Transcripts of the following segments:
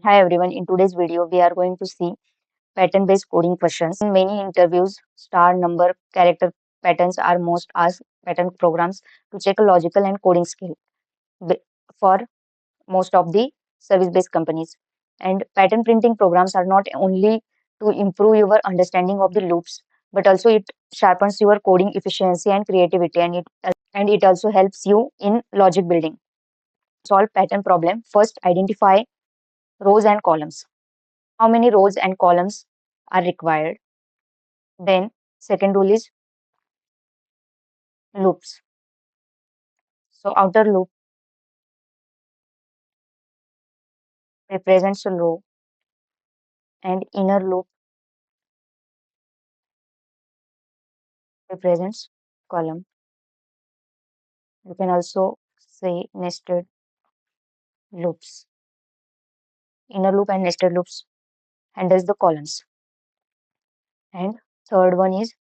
Hi everyone, in today's video we are going to see pattern-based coding questions. In many interviews, star number character patterns are most asked pattern programs to check a logical and coding skill b- for most of the service-based companies. And pattern printing programs are not only to improve your understanding of the loops, but also it sharpens your coding efficiency and creativity, and it also helps you in logic building. Solve pattern problem. First, identify rows and columns. How many rows and columns are required. Then second rule is loops. So outer loop represents a row and inner loop represents column. You can also say nested loops. Inner loop and nested loops handles the columns. And third one is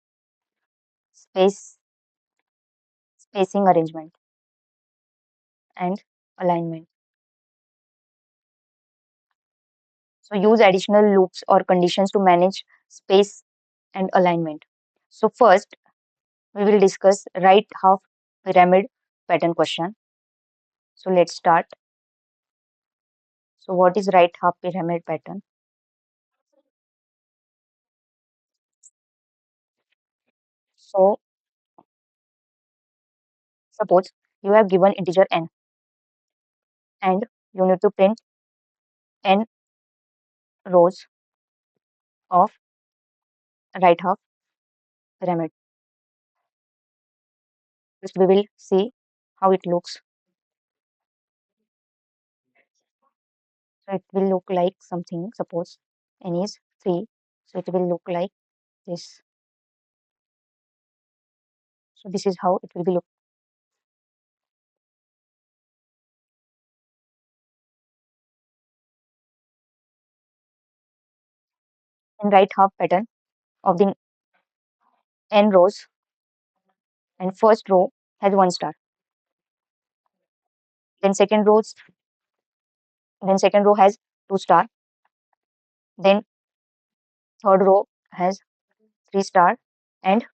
space spacing arrangement and alignment. So use additional loops or conditions to manage space and alignment. So first we will discuss right half pyramid pattern question. So let's start. So what is right half pyramid pattern? So suppose you have given integer n and you need to print n rows of right half pyramid. First we will see how it looks. So it will look like something. Suppose n is 3. So it will look like this. So this is how it will be look. In right half pattern of the n rows, and first row has 1 star. Then second row has 2 star. Then third row has 3 star, and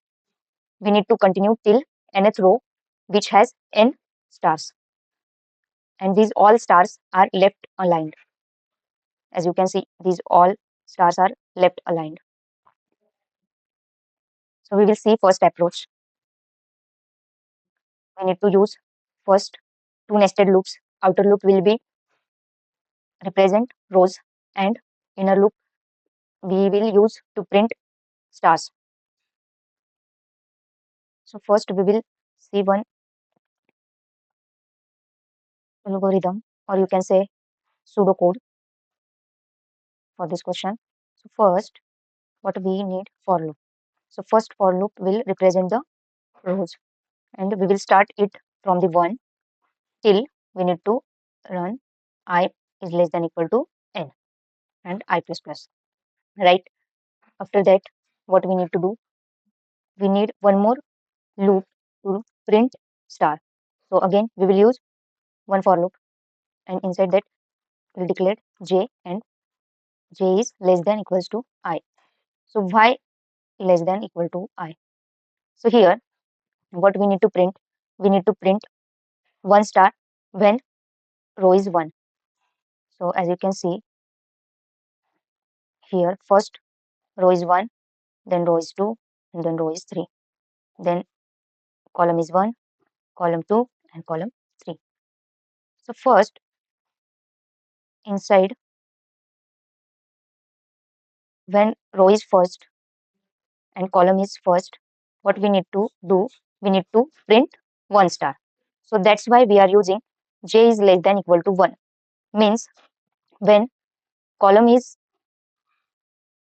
we need to continue till nth row which has n stars, and these all stars are left aligned. As you can see, these all stars are left aligned. So we will see first approach. We need to use first two nested loops. Outer loop will be represent rows, and inner loop we will use to print stars. So first we will see one algorithm, or you can say pseudocode, for this question. So first, what we need for loop. So first for loop will represent the rows, and we will start it from the 1 till we need to run I is less than equal to n and I plus plus, right? After that, what we need to do, we need one more loop to print star. So again, we will use one for loop, and inside that we'll declare j, and j is less than equals to I. So why less than equal to I? So here, what we need to print, we need to print 1 star when row is 1. So as you can see here, first row is 1, then row is 2, and then row is 3. Then column is 1, column 2, and column 3. So first, inside, when row is first and column is first, what we need to do, we need to print 1 star. So that's why we are using j is less than equal to 1. Means when column is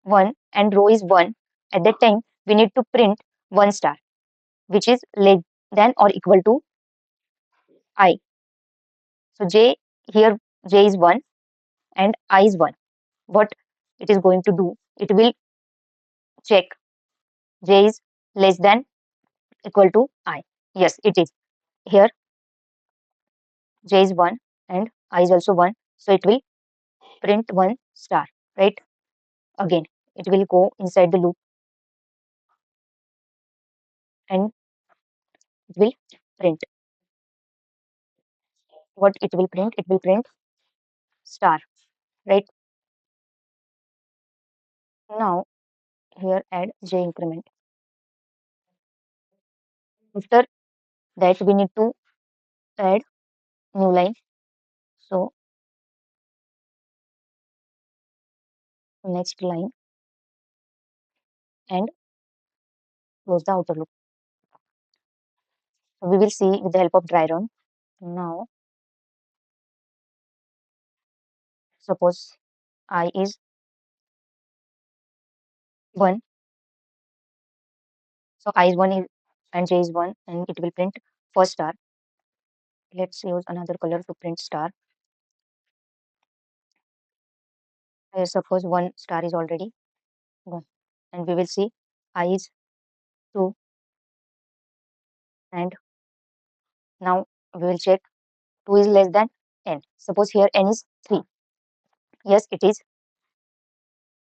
1 and row is 1, at that time we need to print 1 star, which is less than or equal to I. So j here, j is 1 and I is 1. What it is going to do, it will check j is less than equal to I. Yes, it is. Here j is 1 and I is also 1. So it will print one star, right? Again, it will go inside the loop and it will print. What it will print? It will print star, right? Now here add j increment. After that we need to add new line. So next line and close the outer loop. So we will see with the help of dry run. Now suppose I is 1. So I is 1 and j is 1 and it will print first star. Let's use another color to print star. Suppose one star is already gone. And we will see I is 2 and now we will check 2 is less than n. Suppose here n is 3. Yes, it is.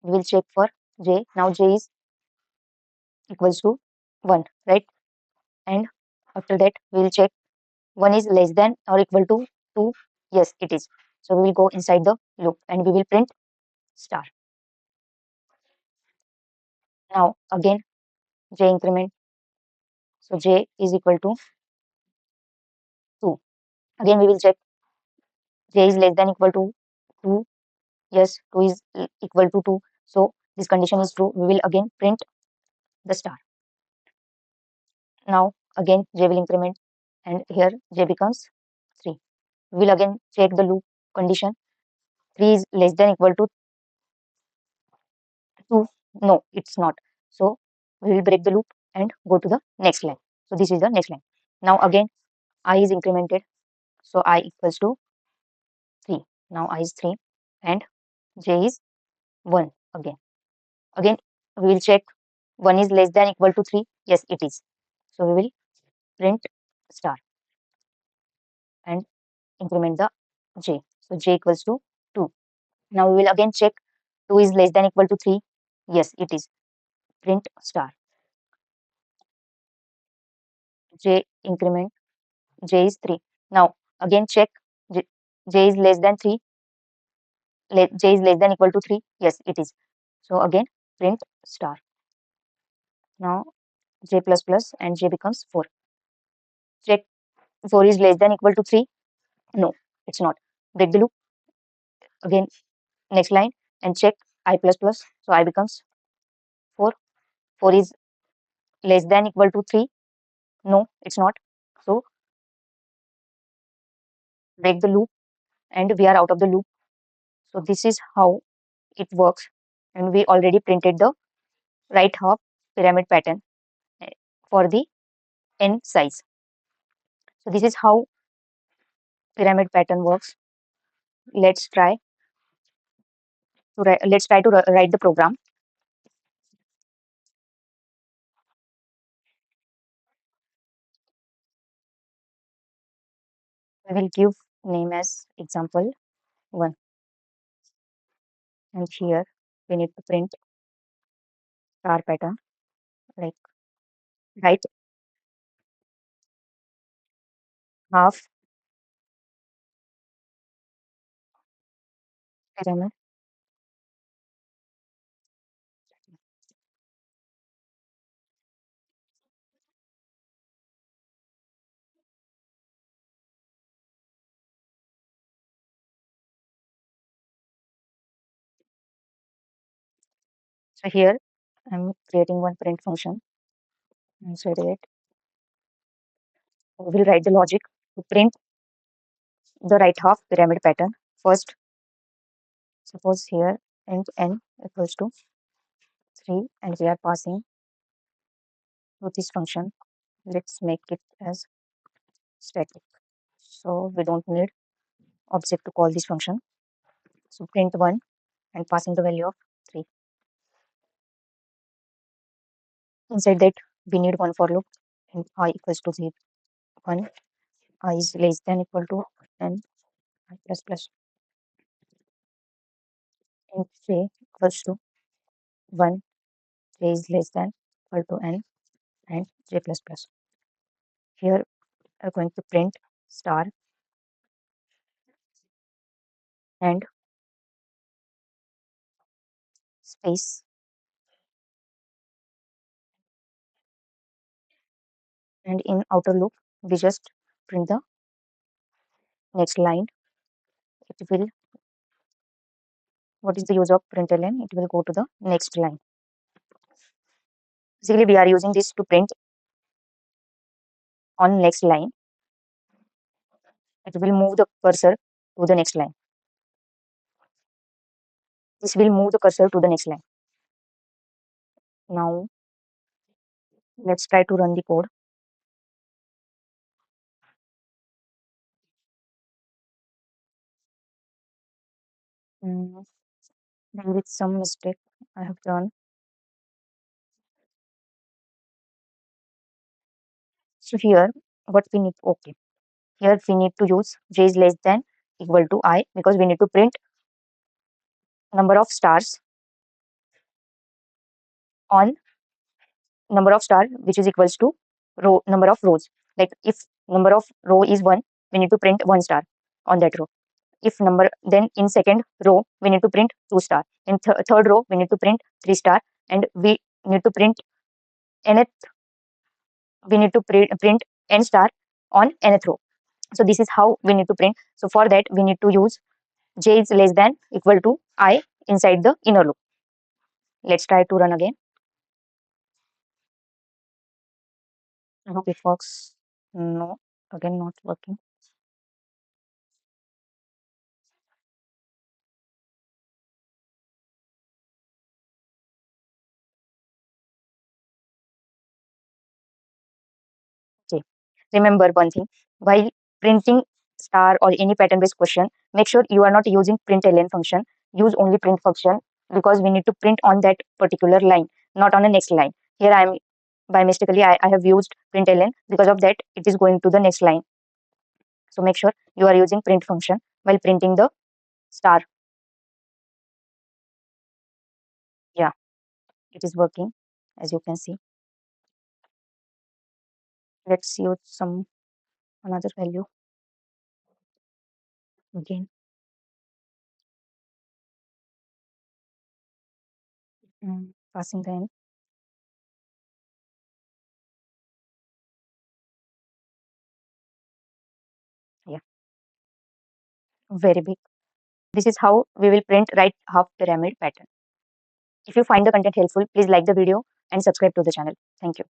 We will check for j. Now j is equals to 1, right? And after that we will check 1 is less than or equal to 2. Yes, it is. So we will go inside the loop and we will print star. Now again j increment. So j is equal to 2. Again we will check j is less than equal to 2. Yes, 2 is equal to 2. So this condition is true. We will again print the star. Now again j will increment and here j becomes 3. We will again check the loop condition. 3 is less than equal to 2. No, it's not. So we will break the loop and go to the next line. So this is the next line. Now again I is incremented. So I equals to 3. Now I is 3 and j is 1 again. Again we will check 1 is less than equal to 3. Yes, it is. So we will print star and increment the j. So j equals to 2. Now we will again check 2 is less than equal to 3. Yes, it is. Print star. J increment j is 3. Now again check j is less than 3. J is less than equal to 3. Yes, it is. So again print star. Now j plus plus and j becomes 4. Check 4 is less than equal to 3. No, it's not. Break the loop. Again next line and check I plus plus. So I becomes 4. 4 is less than equal to 3. No, it's not. So break the loop and we are out of the loop. So this is how it works and we already printed the right half pyramid pattern eh, for the n size. So this is how pyramid pattern works. Let's try to write the program. We will give name as example 1 and here we need to print star pattern like right half pyramid. So here I'm creating one print function inside it. We will write the logic to print the right half pyramid pattern. First, suppose here int n equals to 3 and we are passing to this function. Let's make it as static. So we don't need object to call this function. So print 1 and passing the value of 3. Inside that we need one for loop and I equals to 0, 1, I is less than equal to n I plus plus. and j equals to 1, j is less than equal to n, and j plus plus. Here we are going to print star and space, and in outer loop we just print the next line. It will, what is the use of println? It will go to the next line. Basically, we are using this to print on next line. It will move the cursor to the next line. This will move the cursor to the next line. Now, let's try to run the code. Mm, there is some mistake I have done. So here, what we need, okay. Here we need to use j is less than equal to I, because we need to print number of stars on number of star, which is equals to row number of rows. Like if number of row is 1, we need to print 1 star on that row. If number, then in second row we need to print 2 star. In third row we need to print 3 star, and we need to print nth, we need to print n star on nth row. So this is how we need to print. So for that we need to use j is less than equal to I inside the inner loop. Let's try to run again. I hope it works. No, again not working. Okay. Remember one thing, while printing star or any pattern based question, make sure you are not using println function. Use only print function, because we need to print on that particular line, not on the next line. Here I am, by mistakenly I have used println, because of that it is going to the next line. So make sure you are using print function while printing the star. Yeah, it is working, as you can see. Let's use some another value again. Passing the n. Yeah, very big. This is how we will print right half pyramid pattern. If you find the content helpful, please like the video and subscribe to the channel. Thank you.